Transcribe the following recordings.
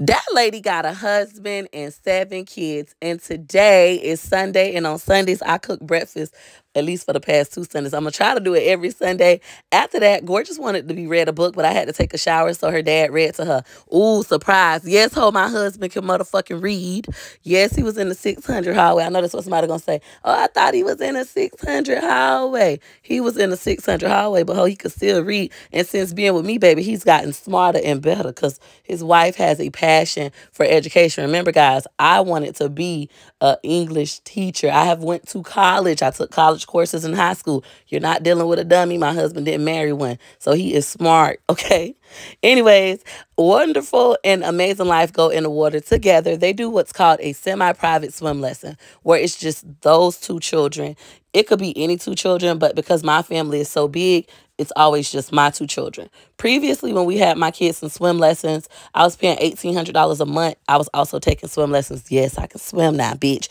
That lady got a husband and 7 kids. And today is Sunday. And on Sundays, I cook breakfast, at least for the past 2 Sundays. I'm going to try to do it every Sunday. After that, Gorgeous wanted to be read a book, but I had to take a shower. So her dad read to her. Ooh, surprise. Yes, ho, my husband can motherfucking read. Yes, he was in the 600 hallway. I know that's what somebody going to say. Oh, I thought he was in a 600 hallway. He was in the 600 hallway, but ho, he could still read. And since being with me, baby, he's gotten smarter and better because his wife has a passion for education. Remember, guys, I wanted to be an English teacher. I have went to college. I took college courses in high school. You're not dealing with a dummy. My husband didn't marry one, so he is smart, okay? Anyways, Wonderful and Amazing Life go in the water together. They do what's called a semi-private swim lesson, where it's just those two children. It could be any two children, but because my family is so big, it's always just my two children. Previously, when we had my kids in swim lessons, I was paying $1,800 a month. I was also taking swim lessons. Yes, I can swim now, bitch.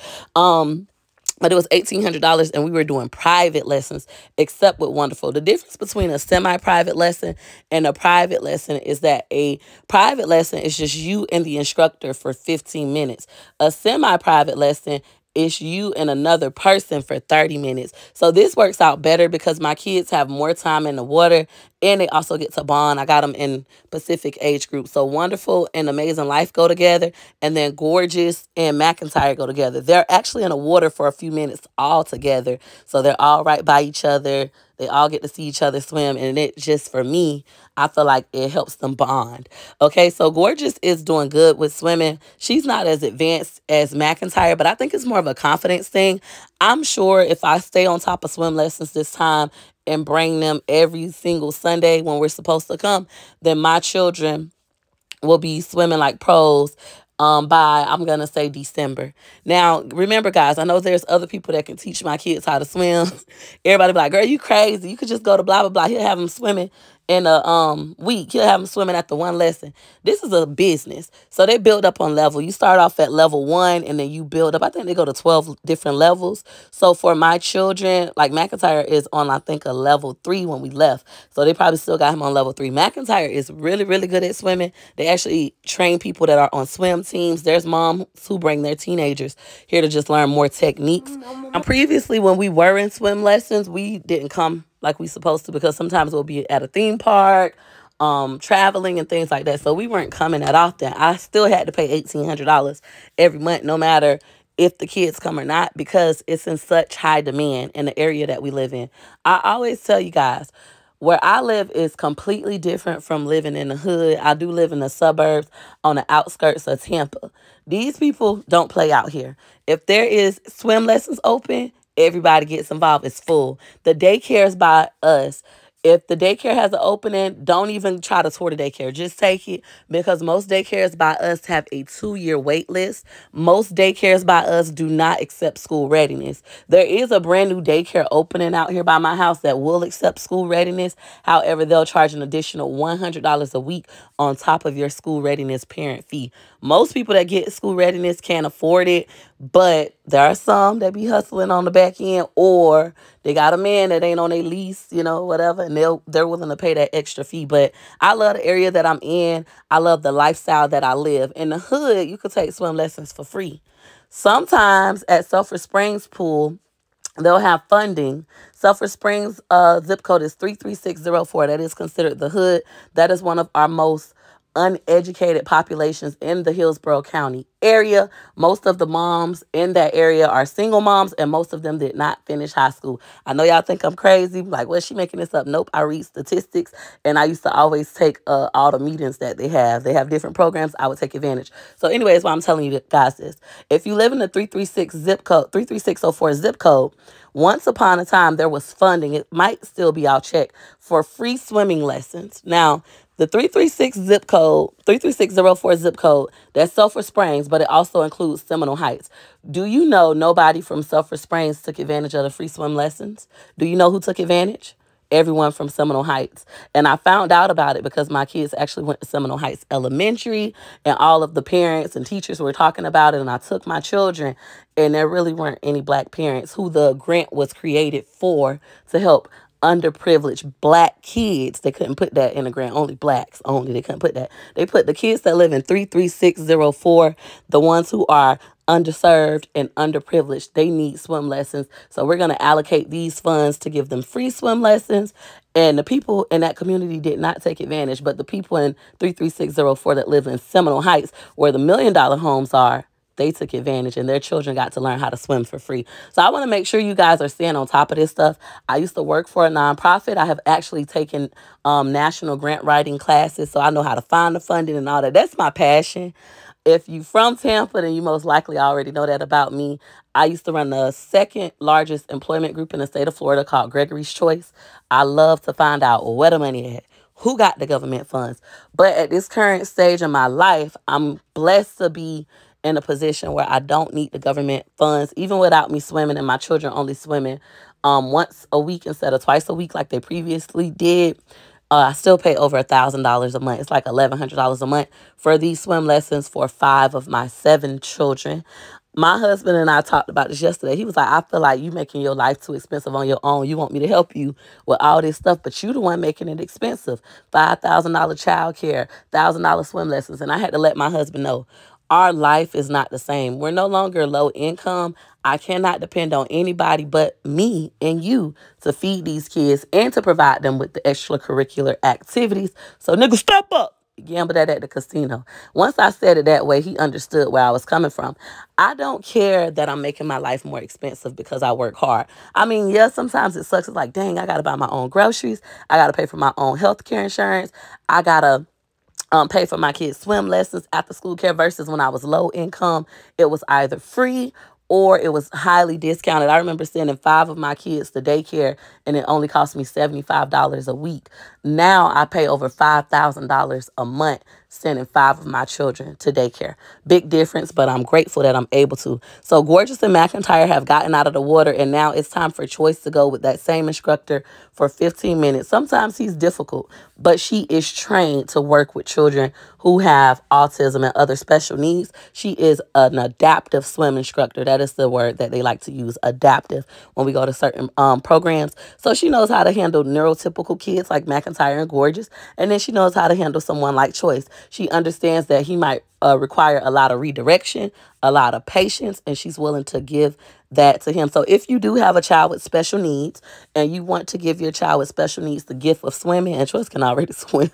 But it was $1,800 and we were doing private lessons, except with Wonderful. The difference between a semi-private lesson and a private lesson is that a private lesson is just you and the instructor for 15 minutes. A semi-private lesson, it's you and another person for 30 minutes. So this works out better because my kids have more time in the water and they also get to bond. I got them in Pacific age groups. So Wonderful and Amazing Life go together, and then Gorgeous and McIntyre go together. They're actually in the water for a few minutes all together. So they're all right by each other. They all get to see each other swim. And it just, for me, I feel like it helps them bond. Okay, so Gorgeous is doing good with swimming. She's not as advanced as McIntyre, but I think it's more of a confidence thing. I'm sure if I stay on top of swim lessons this time and bring them every single Sunday when we're supposed to come, then my children will be swimming like pros by, I'm going to say, December. Now, remember, guys, I know there's other people that can teach my kids how to swim. Everybody be like, girl, you crazy. You could just go to blah, blah, blah. He'll have them swimming in a week. He'll have them swimming at the one lesson. This is a business. So they build up on level. You start off at level 1 and then you build up. I think they go to 12 different levels. So for my children, like McIntyre is on, I think, a level 3 when we left. So they probably still got him on level 3. McIntyre is really, really good at swimming. They actually train people that are on swim teams. There's moms who bring their teenagers here to just learn more techniques. And previously, when we were in swim lessons, we didn't come like we supposed to because sometimes we'll be at a theme park, traveling and things like that. So we weren't coming that often. I still had to pay $1,800 every month, no matter if the kids come or not, because it's in such high demand in the area that we live in. I always tell you guys, where I live is completely different from living in the hood. I do live in the suburbs on the outskirts of Tampa. These people don't play out here. If there is swim lessons open, everybody gets involved. It's full. The daycare is by us. If the daycare has an opening, don't even try to tour the daycare. Just take it, because most daycares by us have a 2-year wait list. Most daycares by us do not accept school readiness. There is a brand new daycare opening out here by my house that will accept school readiness. However, they'll charge an additional $100 a week on top of your school readiness parent fee. Most people that get school readiness can't afford it, but there are some that be hustling on the back end, or they got a man that ain't on their lease, you know, whatever, and they're willing to pay that extra fee. But I love the area that I'm in. I love the lifestyle that I live. In the hood, you could take swim lessons for free. Sometimes at Sulphur Springs Pool, they'll have funding. Sulphur Springs zip code is 33604. That is considered the hood. That is one of our most uneducated populations in the Hillsborough County area. Most of the moms in that area are single moms, and most of them did not finish high school. I know y'all think I'm crazy. Like, well, she making this up? Nope. I read statistics, and I used to always take all the meetings that they have. They have different programs. I would take advantage. So anyways, why I'm telling you guys this. If you live in the 336 zip code, 33604 zip code, once upon a time, there was funding. It might still be, I'll check, for free swimming lessons. Now, the 33604 zip code, that's Sulphur Springs, but it also includes Seminole Heights. Do you know nobody from Sulphur Springs took advantage of the free swim lessons? Do you know who took advantage? Everyone from Seminole Heights. And I found out about it because my kids actually went to Seminole Heights Elementary, and all of the parents and teachers were talking about it, and I took my children, and there really weren't any black parents who the grant was created for to help underprivileged black kids. They couldn't put that in the grant. Only blacks only. They couldn't put that. They put the kids that live in 33604, the ones who are underserved and underprivileged. They need swim lessons. So we're going to allocate these funds to give them free swim lessons. And the people in that community did not take advantage. But the people in 33604 that live in Seminole Heights, where the $1 million homes are, they took advantage and their children got to learn how to swim for free. So I want to make sure you guys are staying on top of this stuff. I used to work for a nonprofit. I have actually taken national grant writing classes, so I know how to find the funding and all that. That's my passion. If you from Tampa, then you most likely already know that about me. I used to run the second largest employment group in the state of Florida called Gregory's Choice. I love to find out where the money at, who got the government funds. But at this current stage in my life, I'm blessed to be in a position where I don't need the government funds, even without me swimming and my children only swimming once a week instead of twice a week like they previously did. I still pay over $1,000 a month. It's like $1,100 a month for these swim lessons for 5 of my 7 children. My husband and I talked about this yesterday. He was like, I feel like you making your life too expensive on your own. You want me to help you with all this stuff, but you the one making it expensive. $5,000 child care, $1,000 swim lessons. And I had to let my husband know our life is not the same. We're no longer low income. I cannot depend on anybody but me and you to feed these kids and to provide them with the extracurricular activities. So nigga, step up. Gamble that at the casino. Once I said it that way, he understood where I was coming from. I don't care that I'm making my life more expensive because I work hard. I mean, yeah, sometimes it sucks. It's like, dang, I got to buy my own groceries. I got to pay for my own health care insurance. I got to pay for my kids' swim lessons, after school care, versus when I was low income, it was either free or it was highly discounted. I remember sending 5 of my kids to daycare and it only cost me $75 a week. Now I pay over $5,000 a month sending 5 of my children to daycare. Big difference, but I'm grateful that I'm able to. So Gorgeous and McIntyre have gotten out of the water, and now it's time for Choice to go with that same instructor for 15 minutes. Sometimes he's difficult, but she is trained to work with children who have autism and other special needs. She is an adaptive swim instructor. That is the word that they like to use, adaptive, when we go to certain programs. So she knows how to handle neurotypical kids like McIntyre and Gorgeous, and then she knows how to handle someone like Choice. She understands that he might require a lot of redirection, a lot of patience, and she's willing to give that to him. So if you do have a child with special needs and you want to give your child with special needs the gift of swimming, and Choice can already swim,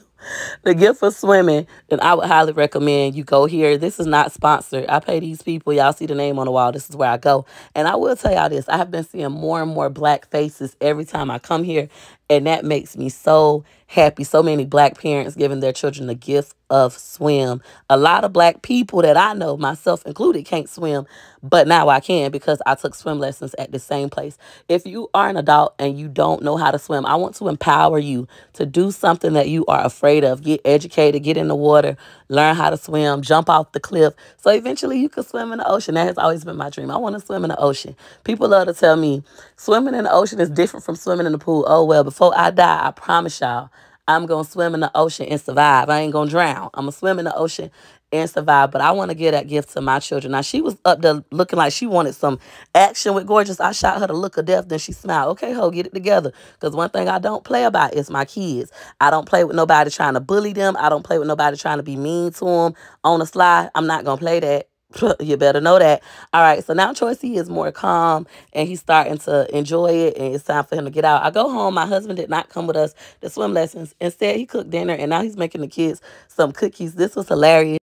the gift of swimming, then I would highly recommend you go here. This is not sponsored. I pay these people. Y'all see the name on the wall. This is where I go. And I will tell y'all this. I have been seeing more and more black faces every time I come here. And that makes me so happy. So many black parents giving their children the gift of swim. A lot of black people that I know, myself included, can't swim, but now I can because I took swim lessons at the same place. If you are an adult and you don't know how to swim, I want to empower you to do something that you are afraid of. Get educated, get in the water, learn how to swim, jump off the cliff. So eventually you can swim in the ocean. That has always been my dream. I want to swim in the ocean. People love to tell me swimming in the ocean is different from swimming in the pool. Oh, well, before I die, I promise y'all, I'm going to swim in the ocean and survive. I ain't going to drown. I'm going to swim in the ocean and survive. But I want to give that gift to my children. Now, she was up there looking like she wanted some action with Gorgeous. I shot her the look of death. Then she smiled. Okay, ho, get it together. Because one thing I don't play about is my kids. I don't play with nobody trying to bully them. I don't play with nobody trying to be mean to them on the sly. I'm not going to play that. You better know that. All right, so now Choicey is more calm and he's starting to enjoy it, and it's time for him to get out. I go home. My husband did not come with us to swim lessons. Instead, he cooked dinner, and now he's making the kids some cookies. This was hilarious.